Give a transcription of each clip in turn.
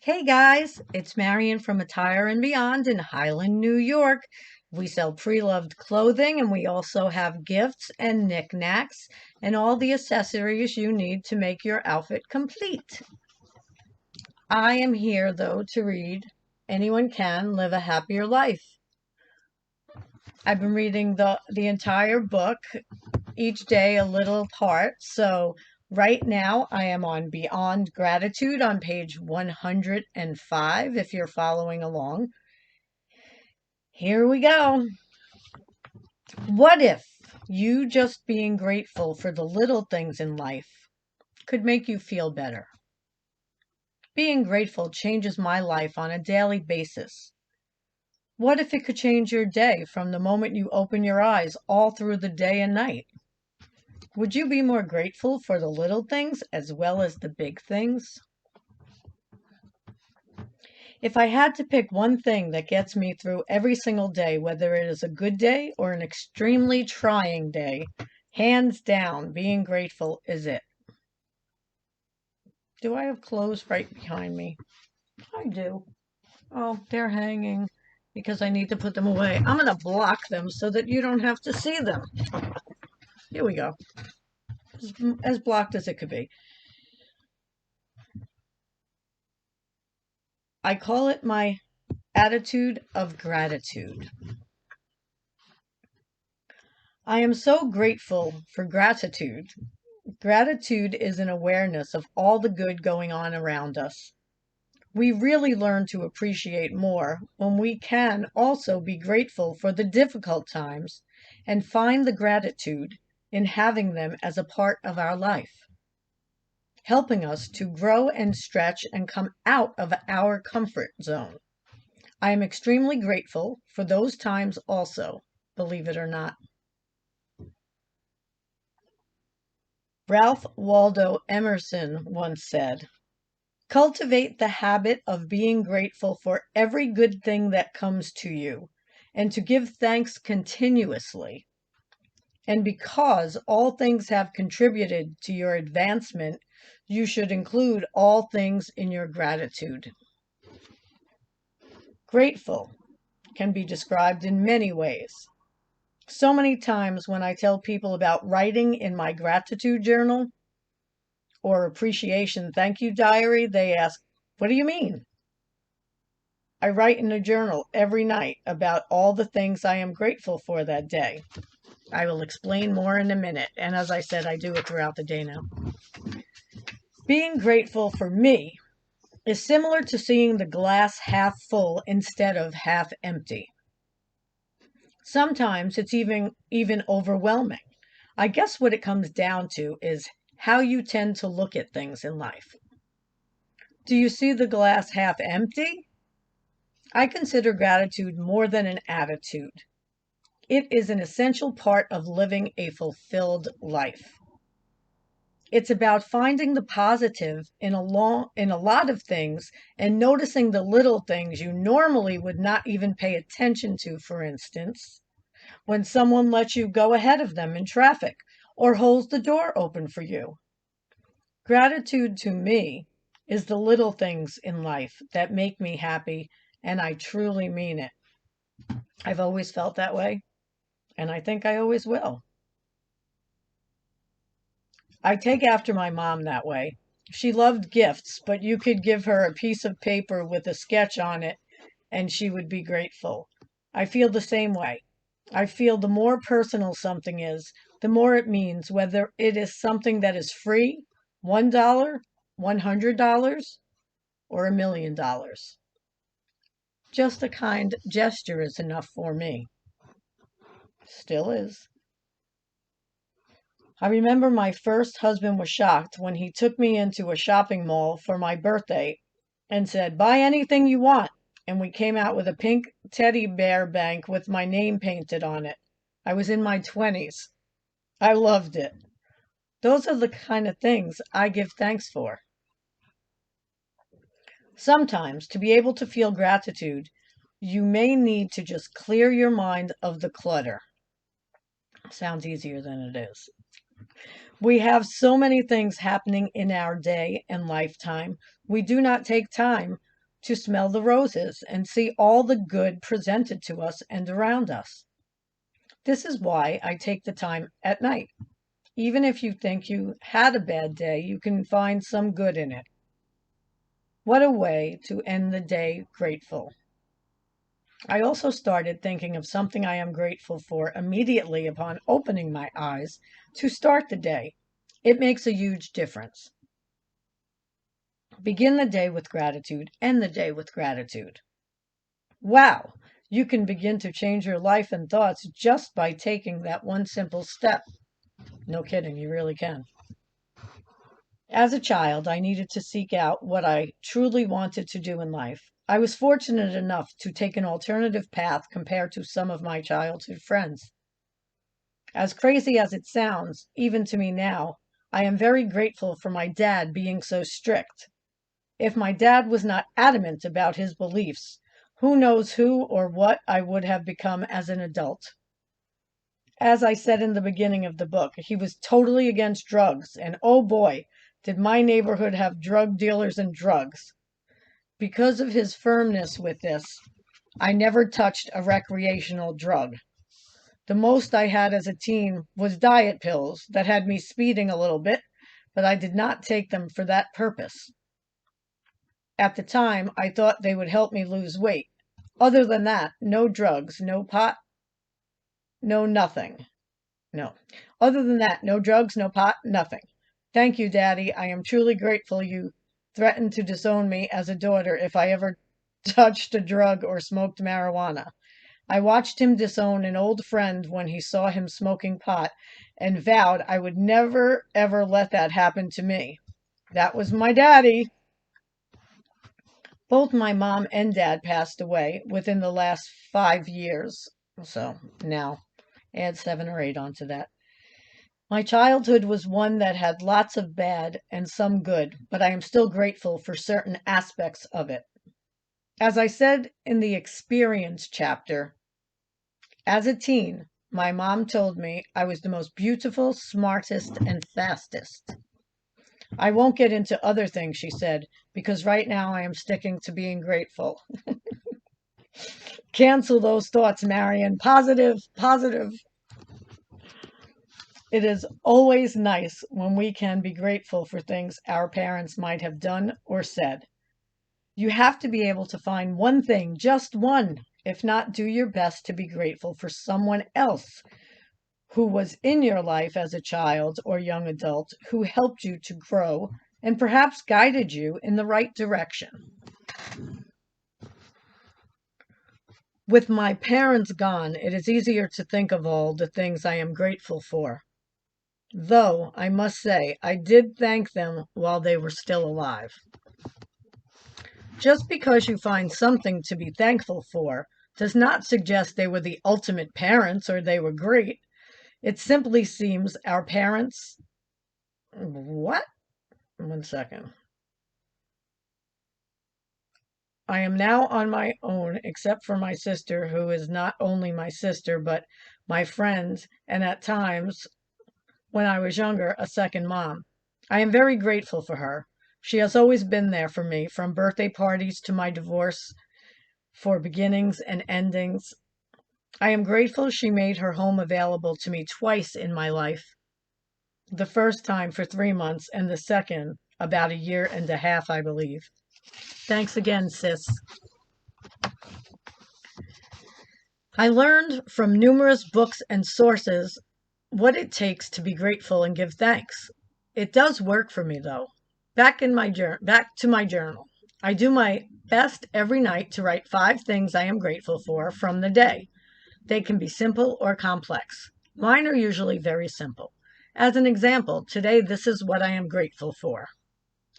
Hey guys, it's Marion from Attire and Beyond in Highland, New York. We sell pre-loved clothing and we also have gifts and knickknacks and all the accessories you need to make your outfit complete. I am here though to read Anyone Can Live a Happier Life. I've been reading the entire book, each day a little part. So right now I am on Beyond Gratitude on page 105 if you're following along. Here we go. What if you just being grateful for the little things in life could make you feel better? Being grateful changes my life on a daily basis. What if it could change your day from the moment you open your eyes all through the day and night? Would you be more grateful for the little things as well as the big things? If I had to pick one thing that gets me through every single day, whether it is a good day or an extremely trying day, hands down, being grateful is it. Do I have clothes right behind me? I do. Oh, they're hanging because I need to put them away. I'm going to block them so that you don't have to see them. Here we go. As blocked as it could be. I call it my attitude of gratitude. I am so grateful for gratitude. Gratitude is an awareness of all the good going on around us. We really learn to appreciate more when we can also be grateful for the difficult times and find the gratitude in having them as a part of our life, helping us to grow and stretch and come out of our comfort zone. I am extremely grateful for those times also, believe it or not. Ralph Waldo Emerson once said, "Cultivate the habit of being grateful for every good thing that comes to you, and to give thanks continuously. And because all things have contributed to your advancement, you should include all things in your gratitude." Grateful can be described in many ways. So many times when I tell people about writing in my gratitude journal or appreciation thank you diary, they ask, "What do you mean?" I write in a journal every night about all the things I am grateful for that day. I will explain more in a minute, and as I said, I do it throughout the day now. Being grateful for me is similar to seeing the glass half full instead of half empty. Sometimes it's even overwhelming. I guess what it comes down to is how you tend to look at things in life. Do you see the glass half empty? I consider gratitude more than an attitude. It is an essential part of living a fulfilled life. It's about finding the positive in a lot of things and noticing the little things you normally would not even pay attention to, for instance, when someone lets you go ahead of them in traffic or holds the door open for you. Gratitude to me is the little things in life that make me happy, and I truly mean it. I've always felt that way, and I think I always will. I take after my mom that way. She loved gifts, but you could give her a piece of paper with a sketch on it and she would be grateful. I feel the same way. I feel the more personal something is, the more it means, whether it is something that is free, $1, $100, or $1,000,000. Just a kind gesture is enough for me. Still is. I remember my first husband was shocked when he took me into a shopping mall for my birthday and said, "Buy anything you want." And we came out with a pink teddy bear bank with my name painted on it. I was in my 20s. I loved it. Those are the kind of things I give thanks for. Sometimes, to be able to feel gratitude, you may need to just clear your mind of the clutter. Sounds easier than it is. We have so many things happening in our day and lifetime. We do not take time to smell the roses and see all the good presented to us and around us. This is why I take the time at night. Even if you think you had a bad day, you can find some good in it. What a way to end the day grateful. I also started thinking of something I am grateful for immediately upon opening my eyes to start the day. It makes a huge difference. Begin the day with gratitude, end the day with gratitude. Wow, you can begin to change your life and thoughts just by taking that one simple step. No kidding, you really can. As a child, I needed to seek out what I truly wanted to do in life. I was fortunate enough to take an alternative path compared to some of my childhood friends. As crazy as it sounds, even to me now, I am very grateful for my dad being so strict. If my dad was not adamant about his beliefs, who knows who or what I would have become as an adult. As I said in the beginning of the book, he was totally against drugs, and oh boy, did my neighborhood have drug dealers and drugs. Because of his firmness with this, I never touched a recreational drug. The most I had as a teen was diet pills that had me speeding a little bit, but I did not take them for that purpose. At the time, I thought they would help me lose weight. Other than that, no drugs, no pot, no nothing. No. Other than that, no drugs, no pot, nothing. Thank you, Daddy. I am truly grateful you threatened to disown me as a daughter if I ever touched a drug or smoked marijuana. I watched him disown an old friend when he saw him smoking pot and vowed I would never, ever let that happen to me. That was my daddy. Both my mom and dad passed away within the last 5 years. So now add 7 or 8 onto that. My childhood was one that had lots of bad and some good, but I am still grateful for certain aspects of it. As I said in the experience chapter, as a teen, my mom told me I was the most beautiful, smartest, and fastest. I won't get into other things she said, because right now I am sticking to being grateful. Cancel those thoughts, Marion. Positive, positive. It is always nice when we can be grateful for things our parents might have done or said. You have to be able to find one thing, just one, if not do your best to be grateful for someone else who was in your life as a child or young adult, who helped you to grow and perhaps guided you in the right direction. With my parents gone, it is easier to think of all the things I am grateful for. Though, I must say, I did thank them while they were still alive. Just because you find something to be thankful for does not suggest they were the ultimate parents or they were great. It simply seems our parents... What? 1 second. I am now on my own, except for my sister, who is not only my sister, but my friend, and at times, when I was younger, a second mom. I am very grateful for her. She has always been there for me, from birthday parties to my divorce, for beginnings and endings. I am grateful she made her home available to me twice in my life. The first time for 3 months, and the second about a year and a half, I believe. Thanks again, sis. I learned from numerous books and sources what it takes to be grateful and give thanks. It does work for me, though. Back to my journal. I do my best every night to write 5 things I am grateful for from the day. They can be simple or complex. Mine are usually very simple. As an example, today this is what I am grateful for.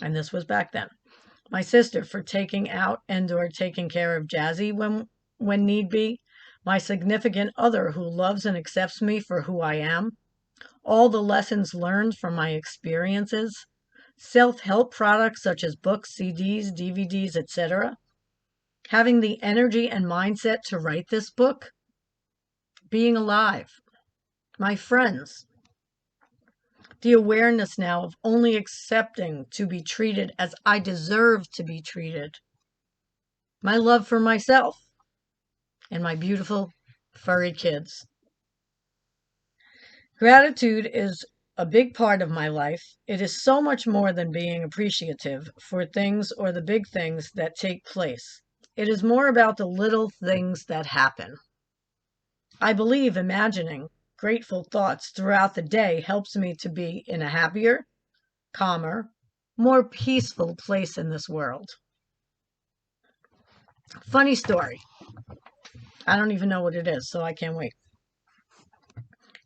And this was back then. My sister for taking out and or taking care of Jazzy when need be. My significant other who loves and accepts me for who I am. All the lessons learned from my experiences, self-help products such as books, CDs, DVDs, etc., having the energy and mindset to write this book, being alive, my friends, the awareness now of only accepting to be treated as I deserve to be treated, my love for myself, and my beautiful furry kids. Gratitude is a big part of my life. It is so much more than being appreciative for things or the big things that take place. It is more about the little things that happen. I believe imagining grateful thoughts throughout the day helps me to be in a happier, calmer, more peaceful place in this world. Funny story. I don't even know what it is, so I can't wait.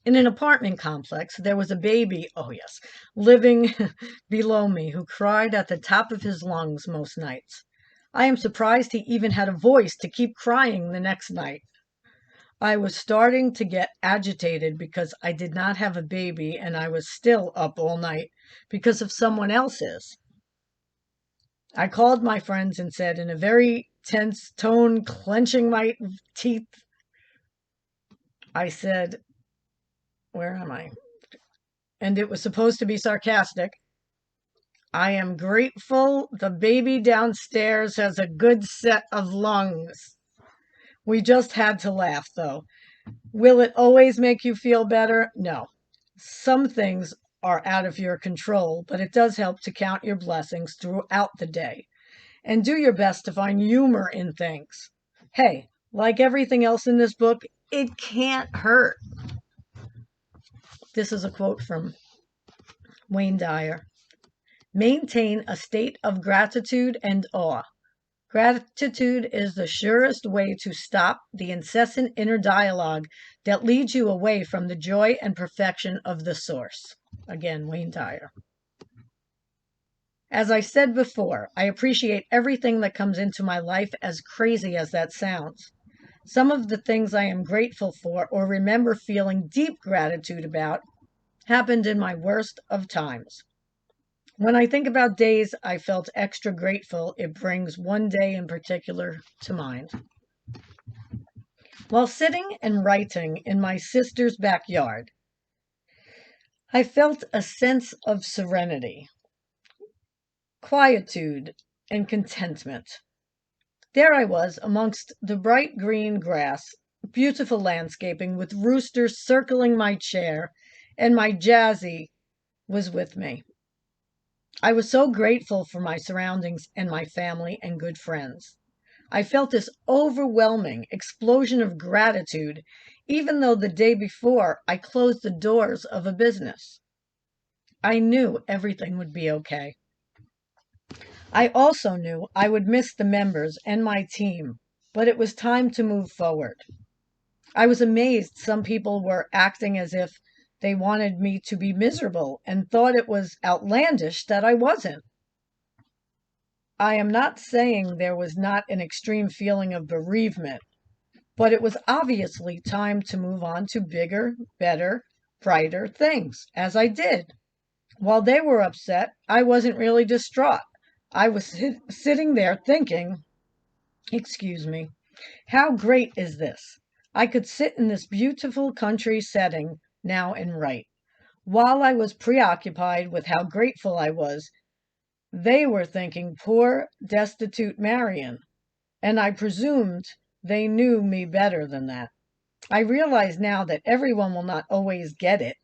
In an apartment complex, there was a baby, oh yes, living below me who cried at the top of his lungs most nights. I am surprised he even had a voice to keep crying the next night. I was starting to get agitated because I did not have a baby and I was still up all night because of someone else's. I called my friends and said in a very tense tone, clenching my teeth, I said, where am I? And it was supposed to be sarcastic. I am grateful the baby downstairs has a good set of lungs. We just had to laugh, though. Will it always make you feel better? No. Some things are out of your control, but it does help to count your blessings throughout the day and do your best to find humor in things. Hey, like everything else in this book, it can't hurt. This is a quote from Wayne Dyer. Maintain a state of gratitude and awe. Gratitude is the surest way to stop the incessant inner dialogue that leads you away from the joy and perfection of the source. Again, Wayne Dyer. As I said before, I appreciate everything that comes into my life, as crazy as that sounds. Some of the things I am grateful for or remember feeling deep gratitude about happened in my worst of times. When I think about days I felt extra grateful, it brings one day in particular to mind. While sitting and writing in my sister's backyard, I felt a sense of serenity, quietude, and contentment. There I was amongst the bright green grass, beautiful landscaping with roosters circling my chair, and my Jazzy was with me. I was so grateful for my surroundings and my family and good friends. I felt this overwhelming explosion of gratitude, even though the day before I closed the doors of a business. I knew everything would be okay. I also knew I would miss the members and my team, but it was time to move forward. I was amazed some people were acting as if they wanted me to be miserable and thought it was outlandish that I wasn't. I am not saying there was not an extreme feeling of bereavement, but it was obviously time to move on to bigger, better, brighter things, as I did. While they were upset, I wasn't really distraught. I was sitting there thinking, excuse me, how great is this? I could sit in this beautiful country setting now and write. While I was preoccupied with how grateful I was, they were thinking poor, destitute Marion, and I presumed they knew me better than that. I realize now that everyone will not always get it,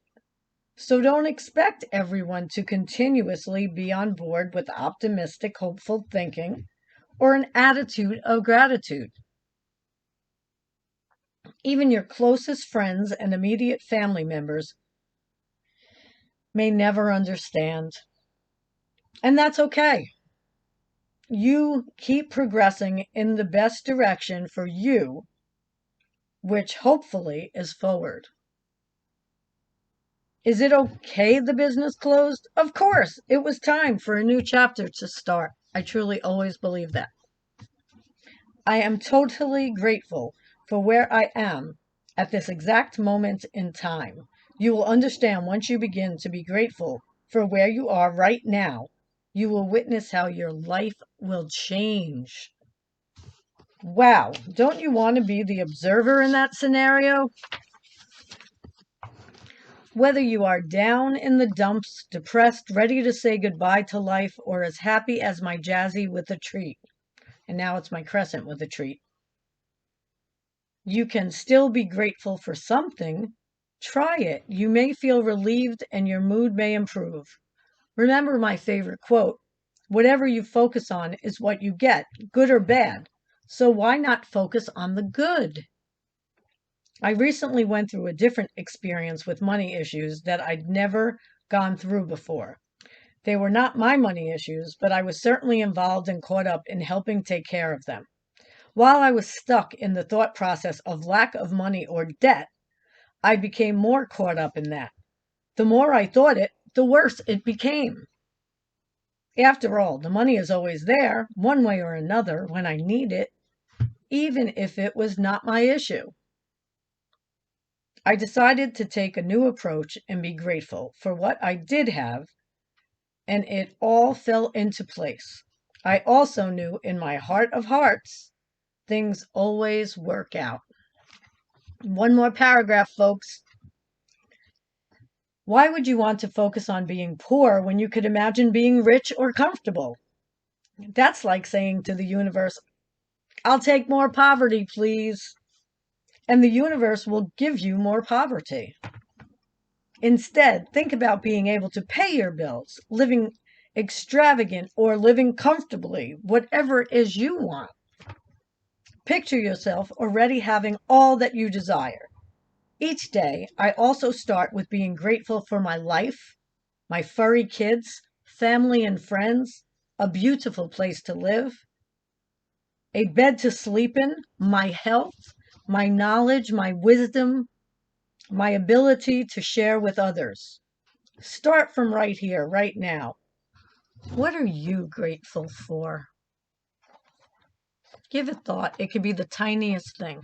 so don't expect everyone to continuously be on board with optimistic, hopeful thinking or an attitude of gratitude. Even your closest friends and immediate family members may never understand. And that's okay. You keep progressing in the best direction for you, which hopefully is forward. Is it okay the business closed? Of course, it was time for a new chapter to start. I truly always believe that. I am totally grateful for where I am at this exact moment in time. You will understand once you begin to be grateful for where you are right now. You will witness how your life will change. Wow, don't you want to be the observer in that scenario? Whether you are down in the dumps, depressed, ready to say goodbye to life, or as happy as my Jazzy with a treat. And now it's my crescent with a treat. You can still be grateful for something. Try it. You may feel relieved and your mood may improve. Remember my favorite quote: whatever you focus on is what you get, good or bad. So why not focus on the good? I recently went through a different experience with money issues that I'd never gone through before. They were not my money issues, but I was certainly involved and caught up in helping take care of them. While I was stuck in the thought process of lack of money or debt, I became more caught up in that. The more I thought it, the worse it became. After all, the money is always there, one way or another, when I need it, even if it was not my issue. I decided to take a new approach and be grateful for what I did have, and it all fell into place. I also knew in my heart of hearts, things always work out. One more paragraph, folks. Why would you want to focus on being poor when you could imagine being rich or comfortable? That's like saying to the universe, I'll take more poverty, please. And the universe will give you more poverty. Instead, think about being able to pay your bills, living extravagant or living comfortably, whatever it is you want. Picture yourself already having all that you desire. Each day, I also start with being grateful for my life, my furry kids, family and friends, a beautiful place to live, a bed to sleep in, my health, my knowledge, my wisdom, my ability to share with others. Start from right here, right now. What are you grateful for? Give it thought. It could be the tiniest thing.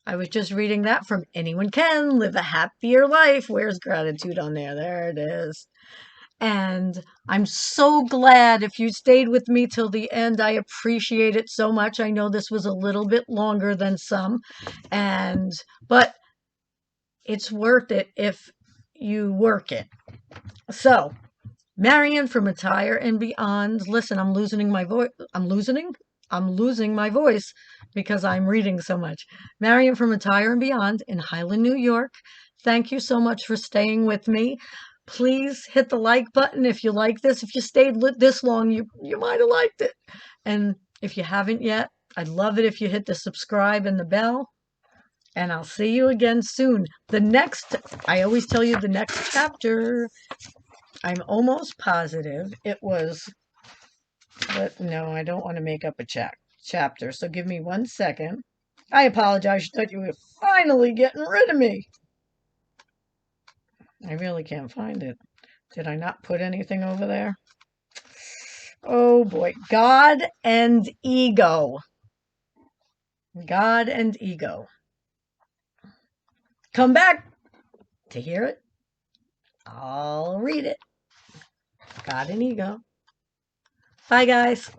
I was just reading that from Anyone Can Live a Happier Life. Where's gratitude on there? There it is. And I'm so glad if you stayed with me till the end. I appreciate it so much. I know this was a little bit longer than some, but it's worth it if you work it. So, Marion from Attire and Beyond. Listen, I'm losing my voice. I'm losing my voice because I'm reading so much. Marion from Attire and Beyond in Highland, New York. Thank you so much for staying with me. Please hit the like button if you like this. If you stayed this long, you might have liked it. And if you haven't yet, I'd love it if you hit the subscribe and the bell. And I'll see you again soon. I always tell you the next chapter, I'm almost positive it was, but no, I don't want to make up a chapter. So give me 1 second. I apologize that you were finally getting rid of me. I really can't find it. Did I not put anything over there? Oh boy. God and ego. God and ego. Come back to hear it. I'll read it. God and ego. Bye, guys.